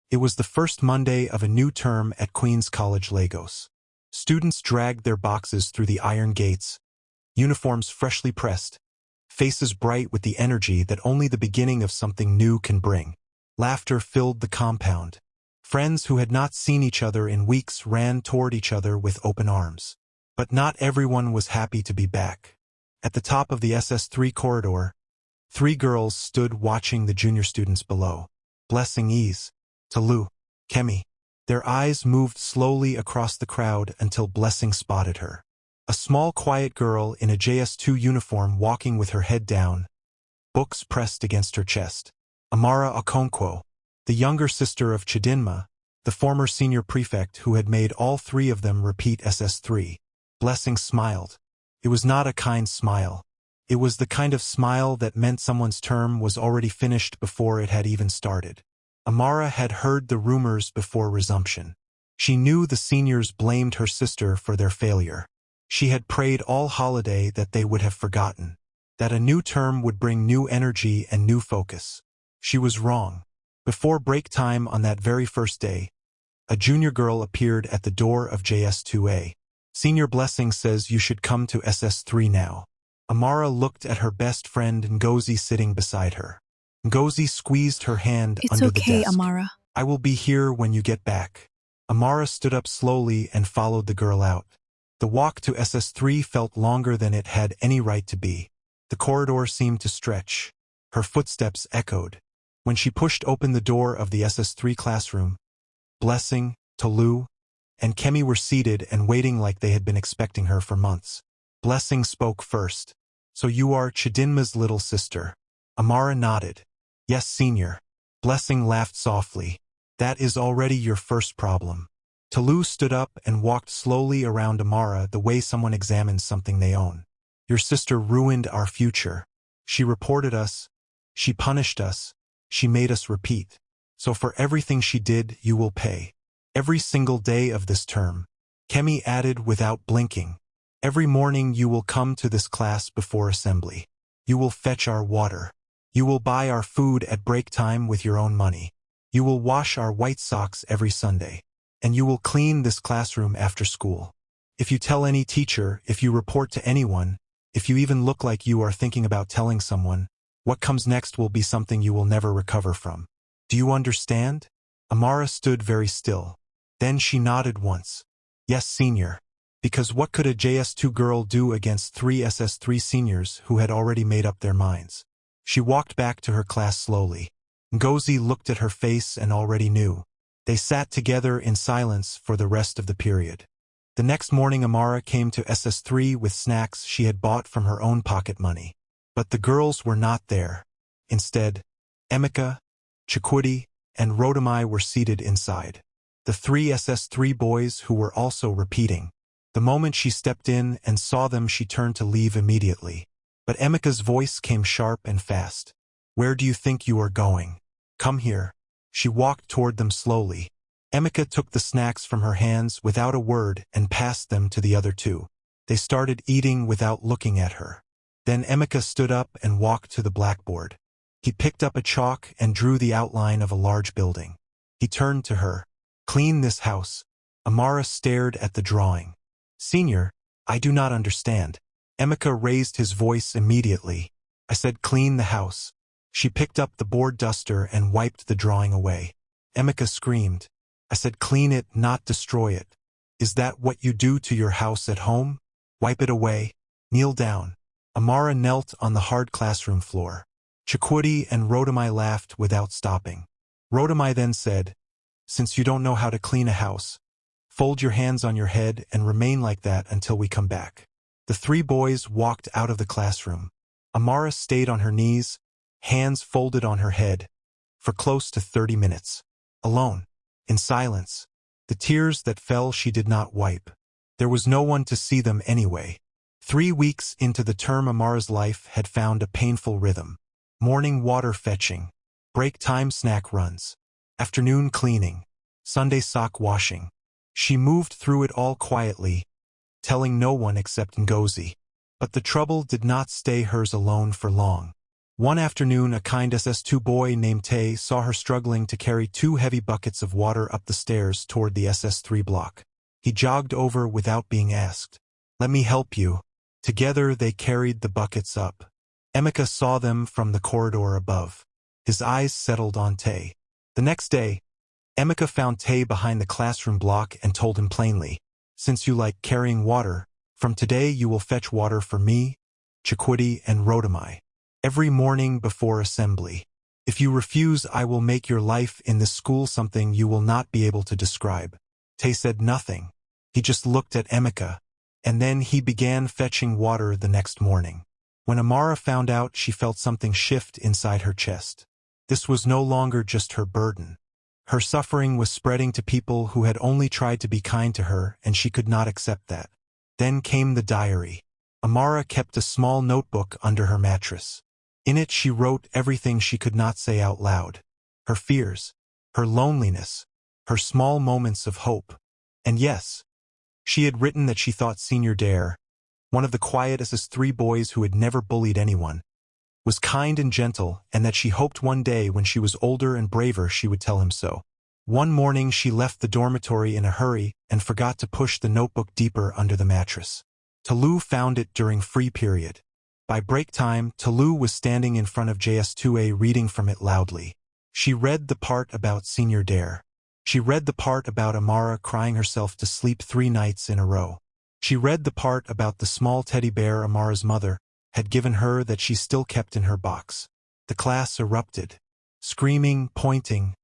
It was the first Monday of a new term at Queen's College, Lagos. Students dragged their boxes through the iron gates, uniforms freshly pressed, faces bright with the energy that only the beginning of something new can bring. Laughter filled the compound. Friends who had not seen each other in weeks ran toward each other with open arms. But not everyone was happy to be back. At the top of the SS3 corridor, 3 girls stood watching the junior students below. Blessing ease. Tolu. Kemi. Their eyes moved slowly across the crowd until Blessing spotted her. A small quiet girl in a JS2 uniform walking with her head down, books pressed against her chest. Amara Okonkwo, the younger sister of Chidinma, the former senior prefect who had made all 3 of them repeat SS3. Blessing smiled. It was not a kind smile. It was the kind of smile that meant someone's term was already finished before it had even started. Amara had heard the rumors before resumption. She knew the seniors blamed her sister for their failure. She had prayed all holiday that they would have forgotten, that a new term would bring new energy and new focus. She was wrong. Before break time on that very first day, a junior girl appeared at the door of JS2A. Senior Blessing says you should come to SS3 now. Amara looked at her best friend Ngozi sitting beside her. Ngozi squeezed her hand under the desk. It's okay, Amara. I will be here when you get back. Amara stood up slowly and followed the girl out. The walk to SS3 felt longer than it had any right to be. The corridor seemed to stretch. Her footsteps echoed. When she pushed open the door of the SS3 classroom, Blessing, Tolu, and Kemi were seated and waiting like they had been expecting her for months. Blessing spoke first. So you are Chidinma's little sister. Amara nodded. Yes, senior. Blessing laughed softly. That is already your first problem. Tolu stood up and walked slowly around Amara the way someone examines something they own. Your sister ruined our future. She reported us. She punished us. She made us repeat. So for everything she did, you will pay. Every single day of this term. Kemi added without blinking. Every morning you will come to this class before assembly. You will fetch our water. You will buy our food at break time with your own money. You will wash our white socks every Sunday. And you will clean this classroom after school. If you tell any teacher, if you report to anyone, if you even look like you are thinking about telling someone, what comes next will be something you will never recover from. Do you understand? Amara stood very still. Then she nodded once. Yes, senior. Because what could a JS2 girl do against 3 SS3 seniors who had already made up their minds? She walked back to her class slowly. Ngozi looked at her face and already knew. They sat together in silence for the rest of the period. The next morning Amara came to SS3 with snacks she had bought from her own pocket money. But the girls were not there. Instead, Emeka, Chukwudi, and Rotimi were seated inside. The 3 SS3 boys who were also repeating. The moment she stepped in and saw them, she turned to leave immediately. But Emeka's voice came sharp and fast. Where do you think you are going? Come here. She walked toward them slowly. Emeka took the snacks from her hands without a word and passed them to the other 2. They started eating without looking at her. Then Emeka stood up and walked to the blackboard. He picked up a chalk and drew the outline of a large building. He turned to her. Clean this house. Amara stared at the drawing. Senior, I do not understand. Emeka raised his voice immediately. I said clean the house. She picked up the board duster and wiped the drawing away. Emeka screamed. I said clean it, not destroy it. Is that what you do to your house at home? Wipe it away. Kneel down. Amara knelt on the hard classroom floor. Chukwudi and Rotimi laughed without stopping. Rotimi then said, since you don't know how to clean a house, fold your hands on your head and remain like that until we come back. The 3 boys walked out of the classroom. Amara stayed on her knees, hands folded on her head, for close to 30 minutes. Alone, in silence. The tears that fell she did not wipe. There was no one to see them anyway. 3 weeks into the term, Amara's life had found a painful rhythm. Morning water fetching, break time snack runs, afternoon cleaning, Sunday sock washing. She moved through it all quietly, telling no one except Ngozi. But the trouble did not stay hers alone for long. One afternoon, a kind SS2 boy named Tay saw her struggling to carry 2 heavy buckets of water up the stairs toward the SS3 block. He jogged over without being asked. "Let me help you." Together they carried the buckets up. Emeka saw them from the corridor above. His eyes settled on Tay. The next day, Emeka found Tay behind the classroom block and told him plainly, "Since you like carrying water, from today you will fetch water for me, Chukwudi and Rotimi, every morning before assembly. If you refuse, I will make your life in this school something you will not be able to describe." Tay said nothing. He just looked at Emeka, and then he began fetching water the next morning. When Amara found out, she felt something shift inside her chest. This was no longer just her burden. Her suffering was spreading to people who had only tried to be kind to her, and she could not accept that. Then came the diary. Amara kept a small notebook under her mattress. In it she wrote everything she could not say out loud. Her fears, her loneliness, her small moments of hope. And yes, she had written that she thought Senior Dare, one of the quietest as 3 boys who had never bullied anyone, was kind and gentle, and that she hoped one day when she was older and braver she would tell him so. One morning she left the dormitory in a hurry and forgot to push the notebook deeper under the mattress. Tolu found it during free period. By break time, Tolu was standing in front of JS2A reading from it loudly. She read the part about Senior Dare. She read the part about Amara crying herself to sleep 3 nights in a row. She read the part about the small teddy bear Amara's mother had given her that she still kept in her box. The class erupted, screaming, pointing,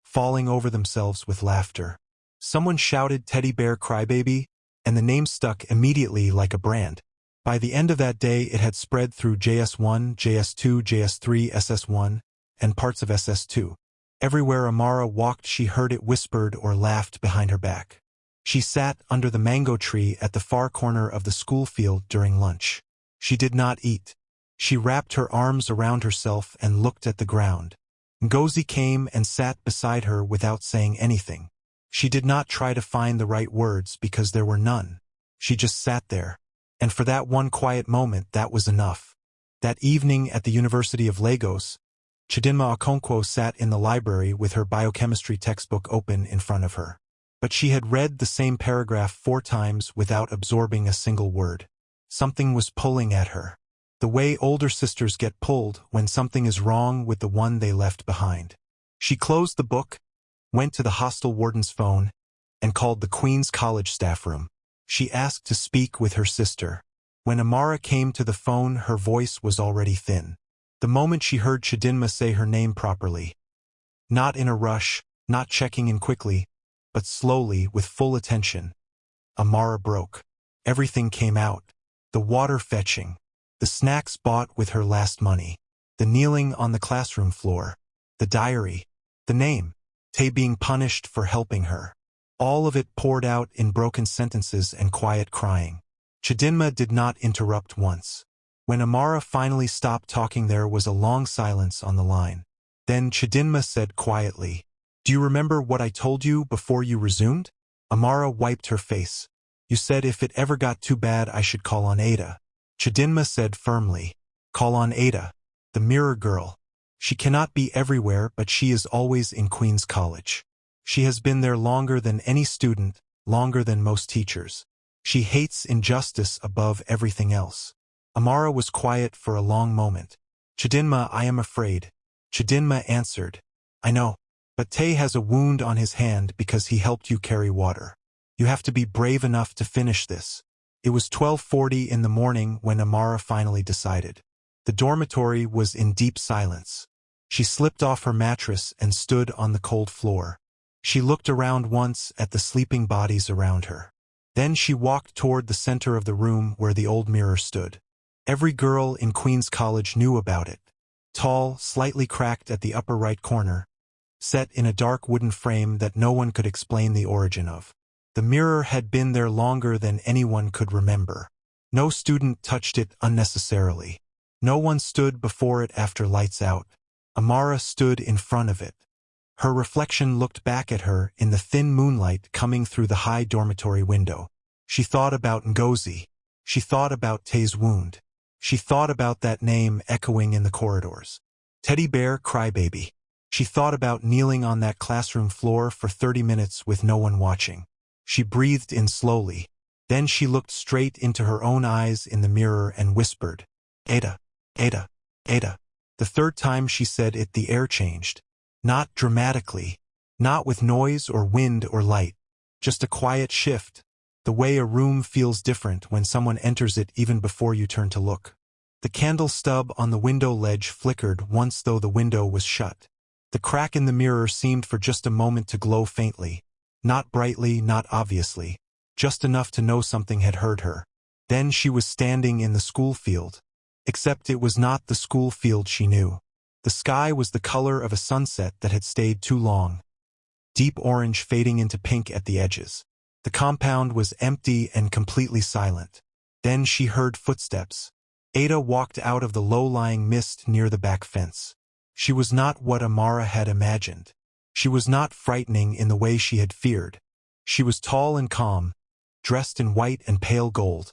falling over themselves with laughter. Someone shouted "Teddy Bear Crybaby," and the name stuck immediately like a brand. By the end of that day it had spread through JS1, JS2, JS3, SS1, and parts of SS2. Everywhere Amara walked she heard it whispered or laughed behind her back. She sat under the mango tree at the far corner of the school field during lunch. She did not eat. She wrapped her arms around herself and looked at the ground. Ngozi came and sat beside her without saying anything. She did not try to find the right words because there were none. She just sat there. And for that one quiet moment, that was enough. That evening at the University of Lagos, Chidinma Okonkwo sat in the library with her biochemistry textbook open in front of her. But she had read the same paragraph 4 times without absorbing a single word. Something was pulling at her. The way older sisters get pulled when something is wrong with the one they left behind. She closed the book, went to the hostel warden's phone, and called the Queen's College staff room. She asked to speak with her sister. When Amara came to the phone, her voice was already thin. The moment she heard Chidinma say her name properly, not in a rush, not checking in quickly, but slowly, with full attention, Amara broke. Everything came out. The water fetching, the snacks bought with her last money, the kneeling on the classroom floor, the diary, the name, Tay being punished for helping her. All of it poured out in broken sentences and quiet crying. Chidinma did not interrupt once. When Amara finally stopped talking, there was a long silence on the line. Then Chidinma said quietly, "Do you remember what I told you before you resumed?" Amara wiped her face. "You said if it ever got too bad I should call on Ada." Chidinma said firmly, "Call on Ada, the mirror girl. She cannot be everywhere, but she is always in Queen's College. She has been there longer than any student, longer than most teachers. She hates injustice above everything else." Amara was quiet for a long moment. "Chidinma, I am afraid." Chidinma answered, "I know, but Tay has a wound on his hand because he helped you carry water. You have to be brave enough to finish this." It was 12:40 in the morning when Amara finally decided. The dormitory was in deep silence. She slipped off her mattress and stood on the cold floor. She looked around once at the sleeping bodies around her. Then she walked toward the center of the room where the old mirror stood. Every girl in Queen's College knew about it. Tall, slightly cracked at the upper right corner, set in a dark wooden frame that no one could explain the origin of. The mirror had been there longer than anyone could remember. No student touched it unnecessarily. No one stood before it after lights out. Amara stood in front of it. Her reflection looked back at her in the thin moonlight coming through the high dormitory window. She thought about Ngozi. She thought about Tay's wound. She thought about that name echoing in the corridors. Teddy Bear Crybaby. She thought about kneeling on that classroom floor for 30 minutes with no one watching. She breathed in slowly. Then she looked straight into her own eyes in the mirror and whispered, "Ada, Ada, Ada." The third time she said it, the air changed. Not dramatically, not with noise or wind or light, just a quiet shift, the way a room feels different when someone enters it even before you turn to look. The candle stub on the window ledge flickered once though the window was shut. The crack in the mirror seemed for just a moment to glow faintly, not brightly, not obviously, just enough to know something had hurt her. Then she was standing in the school field. Except it was not the school field she knew. The sky was the color of a sunset that had stayed too long, deep orange fading into pink at the edges. The compound was empty and completely silent. Then she heard footsteps. Ada walked out of the low-lying mist near the back fence. She was not what Amara had imagined. She was not frightening in the way she had feared. She was tall and calm, dressed in white and pale gold,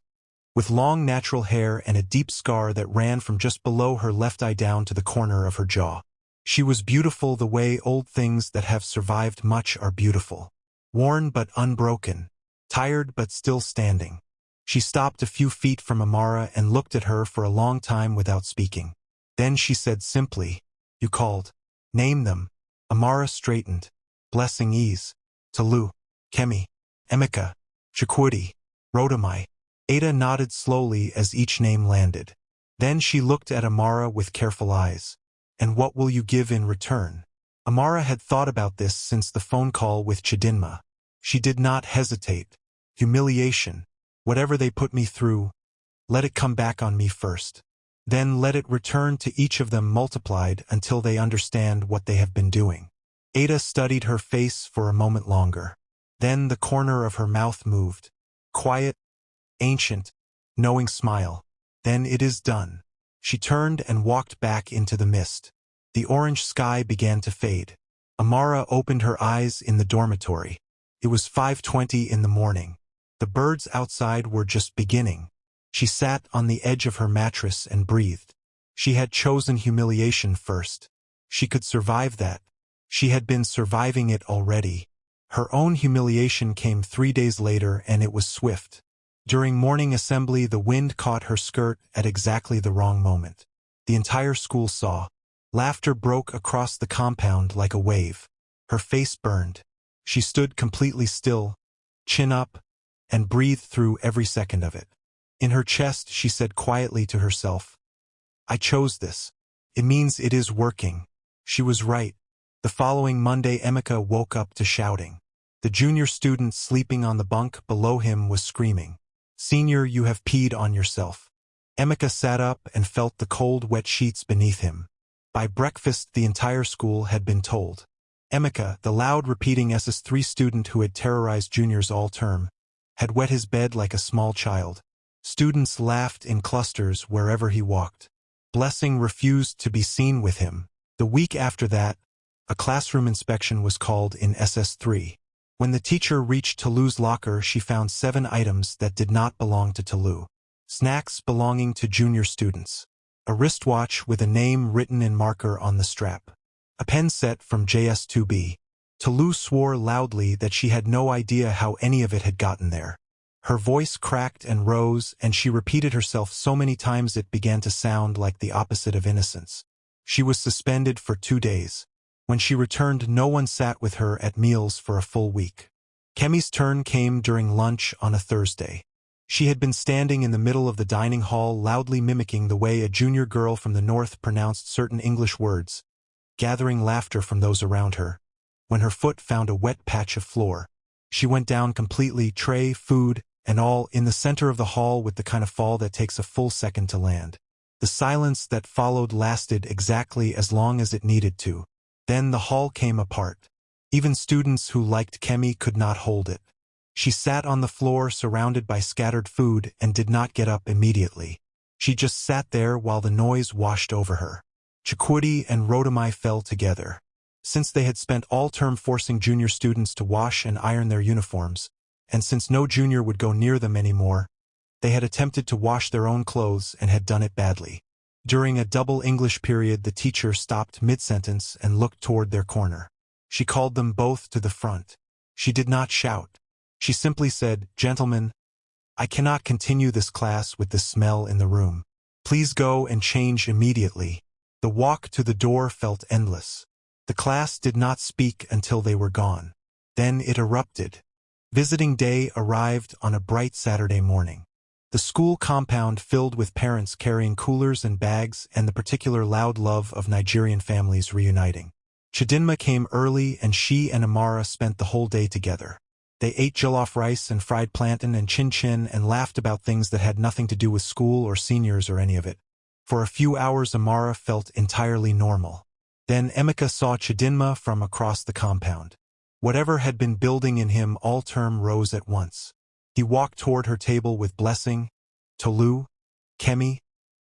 with long natural hair and a deep scar that ran from just below her left eye down to the corner of her jaw. She was beautiful the way old things that have survived much are beautiful. Worn but unbroken, tired but still standing. She stopped a few feet from Amara and looked at her for a long time without speaking. Then she said simply, "You called. Name them." Amara straightened. "Blessing ease. Tolu. Kemi. Emeka. Chukwudi. Rotimi." Ada nodded slowly as each name landed. Then she looked at Amara with careful eyes. "And what will you give in return?" Amara had thought about this since the phone call with Chidinma. She did not hesitate. Humiliation. Whatever they put me through, let it come back on me first. Then let it return to each of them multiplied until they understand what they have been doing. Ada studied her face for a moment longer. Then the corner of her mouth moved. Quiet, ancient, knowing smile. "Then it is done." She turned and walked back into the mist. The orange sky began to fade. Amara opened her eyes in the dormitory. It was 5:20 in the morning. The birds outside were just beginning. She sat on the edge of her mattress and breathed. She had chosen humiliation first. She could survive that. She had been surviving it already. Her own humiliation came 3 days later, and it was swift. During morning assembly, the wind caught her skirt at exactly the wrong moment. The entire school saw. Laughter broke across the compound like a wave. Her face burned. She stood completely still, chin up, and breathed through every second of it. In her chest, she said quietly to herself, "I chose this. It means it is working." She was right. The following Monday, Emeka woke up to shouting. The junior student sleeping on the bunk below him was screaming, "Senior, you have peed on yourself." Emeka sat up and felt the cold, wet sheets beneath him. By breakfast, the entire school had been told. Emeka, the loud repeating SS3 student who had terrorized juniors all term, had wet his bed like a small child. Students laughed in clusters wherever he walked. Blessing refused to be seen with him. The week after that, a classroom inspection was called in SS3. When the teacher reached Tolu's locker, she found 7 items that did not belong to Tolu. Snacks belonging to junior students. A wristwatch with a name written in marker on the strap. A pen set from JS2B. Tolu swore loudly that she had no idea how any of it had gotten there. Her voice cracked and rose, and she repeated herself so many times it began to sound like the opposite of innocence. She was suspended for 2 days. When she returned, no one sat with her at meals for a full week. Kemi's turn came during lunch on a Thursday. She had been standing in the middle of the dining hall, loudly mimicking the way a junior girl from the north pronounced certain English words, gathering laughter from those around her. When her foot found a wet patch of floor, she went down completely, tray, food, and all, in the center of the hall with the kind of fall that takes a full second to land. The silence that followed lasted exactly as long as it needed to. Then the hall came apart. Even students who liked Kemi could not hold it. She sat on the floor surrounded by scattered food and did not get up immediately. She just sat there while the noise washed over her. Chukwudi and Rotimi fell together. Since they had spent all term forcing junior students to wash and iron their uniforms, and since no junior would go near them anymore, They had attempted to wash their own clothes and had done it badly. During a double English period, the teacher stopped mid-sentence and looked toward their corner. She called them both to the front. She did not shout. She simply said, "Gentlemen, I cannot continue this class with the smell in the room. Please go and change immediately." The walk to the door felt endless. The class did not speak until they were gone. Then it erupted. Visiting day arrived on a bright Saturday morning. The school compound filled with parents carrying coolers and bags and the particular loud love of Nigerian families reuniting. Chidinma came early and she and Amara spent the whole day together. They ate jollof rice and fried plantain and chin-chin and laughed about things that had nothing to do with school or seniors or any of it. For a few hours Amara felt entirely normal. Then Emeka saw Chidinma from across the compound. Whatever had been building in him all term rose at once. He walked toward her table with Blessing, Tolu, Kemi,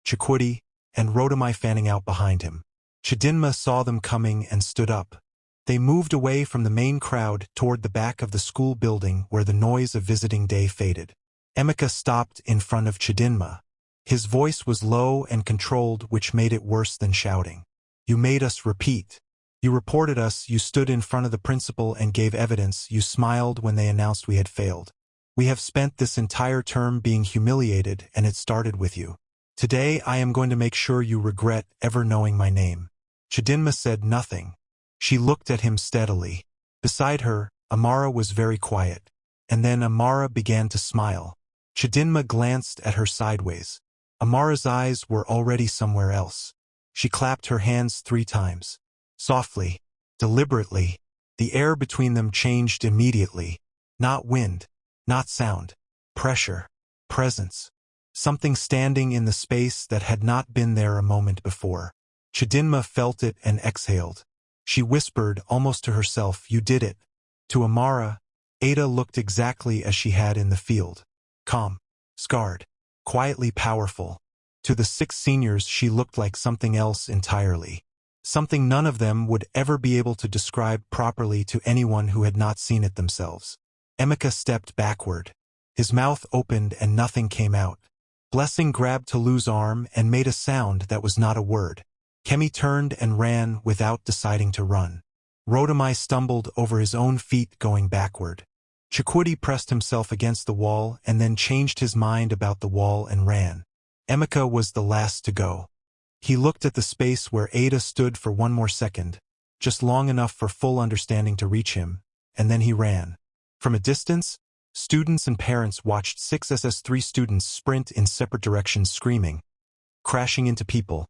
Chukwudi, and Rotimi fanning out behind him. Chidinma saw them coming and stood up. They moved away from the main crowd toward the back of the school building where the noise of visiting day faded. Emeka stopped in front of Chidinma. His voice was low and controlled, which made it worse than shouting. "You made us repeat. You reported us, you stood in front of the principal and gave evidence, you smiled when they announced we had failed. We have spent this entire term being humiliated, and it started with you. Today I am going to make sure you regret ever knowing my name." Chidinma said nothing. She looked at him steadily. Beside her, Amara was very quiet. And then Amara began to smile. Chidinma glanced at her sideways. Amara's eyes were already somewhere else. She clapped her hands 3 times. Softly, deliberately, the air between them changed immediately. Not wind, not sound, pressure, presence. Something standing in the space that had not been there a moment before. Chidinma felt it and exhaled. She whispered, almost to herself, "You did it." To Amara, Ada looked exactly as she had in the field. Calm, scarred, quietly powerful. To the 6 seniors she looked like something else entirely. Something none of them would ever be able to describe properly to anyone who had not seen it themselves. Emeka stepped backward. His mouth opened and nothing came out. Blessing grabbed Tolu's arm and made a sound that was not a word. Kemi turned and ran without deciding to run. Rotimi stumbled over his own feet going backward. Chukwudi pressed himself against the wall and then changed his mind about the wall and ran. Emeka was the last to go. He looked at the space where Ada stood for 1 more second, just long enough for full understanding to reach him, and then he ran. From a distance, students and parents watched 6 SS3 students sprint in separate directions screaming, crashing into people,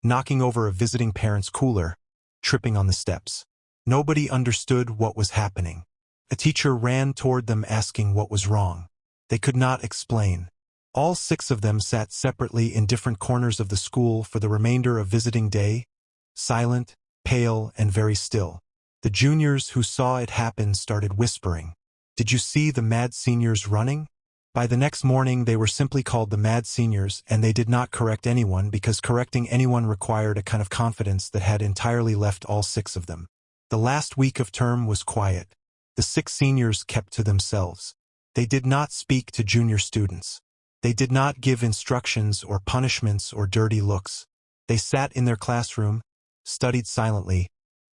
knocking over a visiting parent's cooler, tripping on the steps. Nobody understood what was happening. A teacher ran toward them asking what was wrong. They could not explain. All 6 of them sat separately in different corners of the school for the remainder of visiting day, silent, pale, and very still. The juniors who saw it happen started whispering, "Did you see the mad seniors running?" By the next morning they were simply called the mad seniors, and they did not correct anyone because correcting anyone required a kind of confidence that had entirely left all 6 of them. The last week of term was quiet. The 6 seniors kept to themselves. They did not speak to junior students. They did not give instructions or punishments or dirty looks. They sat in their classroom, studied silently,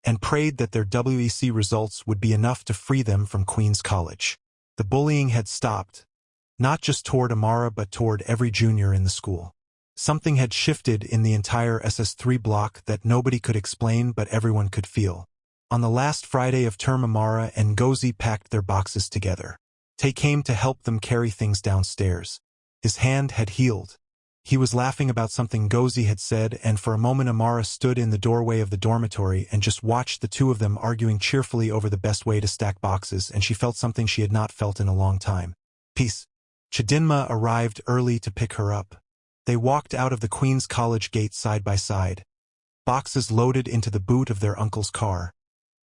and prayed that their WEC results would be enough to free them from Queen's College. The bullying had stopped, not just toward Amara but toward every junior in the school. Something had shifted in the entire SS3 block that nobody could explain but everyone could feel. On the last Friday of term, Amara and Ngozi packed their boxes together. Tay came to help them carry things downstairs. His hand had healed. He was laughing about something Ngozi had said, and for a moment Amara stood in the doorway of the dormitory and just watched the 2 of them arguing cheerfully over the best way to stack boxes, and she felt something she had not felt in a long time. Peace. Chidinma arrived early to pick her up. They walked out of the Queen's College gate side by side. Boxes loaded into the boot of their uncle's car.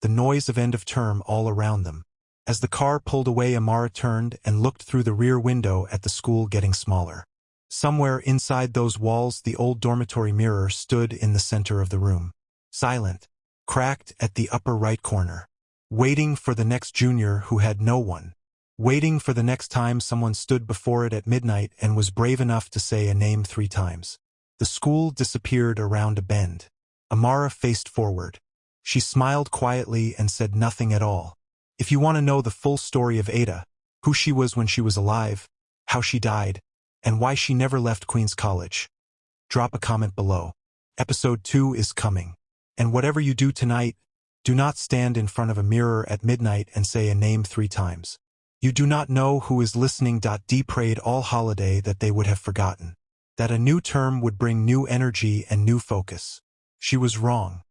The noise of end of term all around them. As the car pulled away, Amara turned and looked through the rear window at the school getting smaller. Somewhere inside those walls the old dormitory mirror stood in the center of the room. Silent, cracked at the upper right corner. Waiting for the next junior who had no one. waiting for the next time someone stood before it at midnight and was brave enough to say a name 3 times. The school disappeared around a bend. Amara faced forward. She smiled quietly and said nothing at all. If you want to know the full story of Ada, who she was when she was alive, how she died, and why she never left Queen's College, drop a comment below. Episode 2 is coming. And whatever you do tonight, do not stand in front of a mirror at midnight and say a name 3 times. You do not know who is listening. Dee prayed all holiday that they would have forgotten, that a new term would bring new energy and new focus. She was wrong.